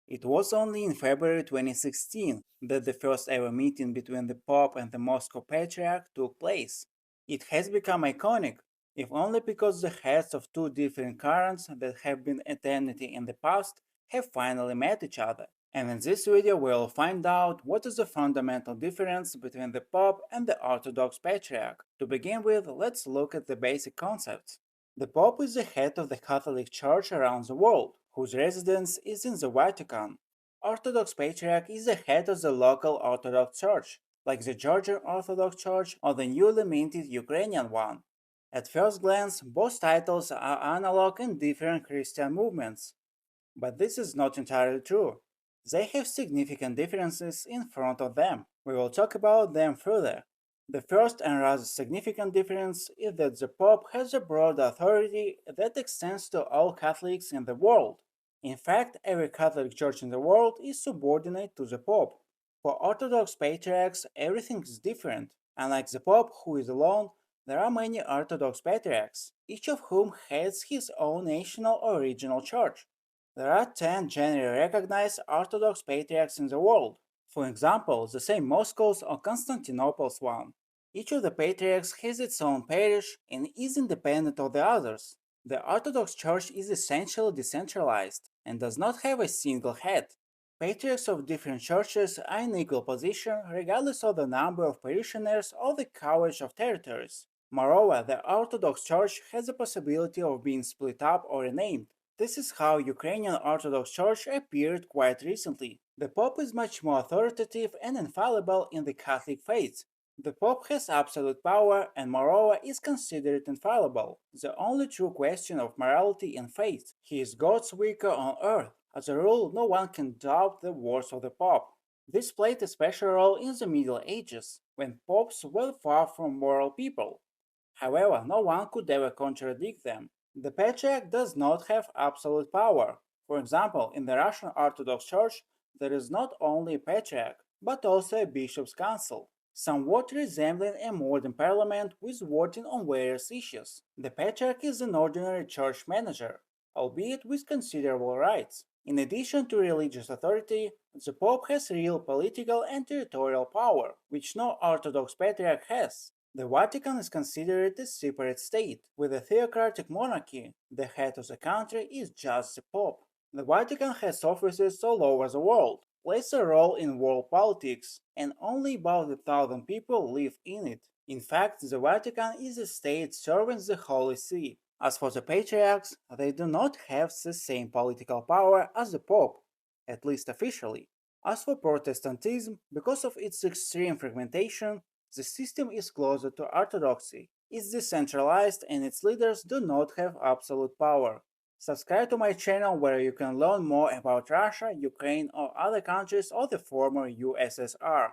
It was only in February 2016 that the first ever meeting between the Pope and the Moscow Patriarch took place. It has become iconic, if only because the heads of two different currents that have been eternity in the past have finally met each other. And in this video we'll find out what is the fundamental difference between the Pope and the Orthodox Patriarch. To begin with, let's look at the basic concepts. The Pope is the head of the Catholic Church around the world, whose residence is in the Vatican. Orthodox Patriarch is the head of the local Orthodox Church, like the Georgian Orthodox Church or the newly minted Ukrainian one. At first glance, both titles are analog in different Christian movements. But this is not entirely true. They have significant differences in front of them. We will talk about them further. The first and rather significant difference is that the Pope has a broad authority that extends to all Catholics in the world. In fact, every Catholic church in the world is subordinate to the Pope. For Orthodox patriarchs, everything is different. Unlike the Pope, who is alone, there are many Orthodox patriarchs, each of whom has his own national or regional church. There are 10 generally recognized Orthodox patriarchs in the world. For example, the same Moscow's or Constantinople's one. Each of the patriarchs has its own parish and is independent of the others. The Orthodox Church is essentially decentralized and does not have a single head. Patriarchs of different churches are in equal position regardless of the number of parishioners or the coverage of territories. Moreover, the Orthodox Church has the possibility of being split up or renamed. This is how Ukrainian Orthodox Church appeared quite recently. The Pope is much more authoritative and infallible in the Catholic faith. The Pope has absolute power and moreover is considered infallible, the only true question of morality and faith. He is God's vicar on earth. As a rule, no one can doubt the words of the Pope. This played a special role in the Middle Ages, when popes were far from moral people. However, no one could ever contradict them. The Patriarch does not have absolute power. For example, in the Russian Orthodox Church, there is not only a Patriarch, but also a Bishop's Council, somewhat resembling a modern parliament with voting on various issues. The Patriarch is an ordinary church manager, albeit with considerable rights. In addition to religious authority, the Pope has real political and territorial power, which no Orthodox Patriarch has. The Vatican is considered a separate state. With a theocratic monarchy, the head of the country is just the Pope. The Vatican has offices all over the world, plays a role in world politics, and only about 1,000 people live in it. In fact, the Vatican is a state serving the Holy See. As for the patriarchs, they do not have the same political power as the Pope, at least officially. As for Protestantism, because of its extreme fragmentation, the system is closer to orthodoxy. It's decentralized and its leaders do not have absolute power. Subscribe to my channel where you can learn more about Russia, Ukraine or other countries of the former USSR.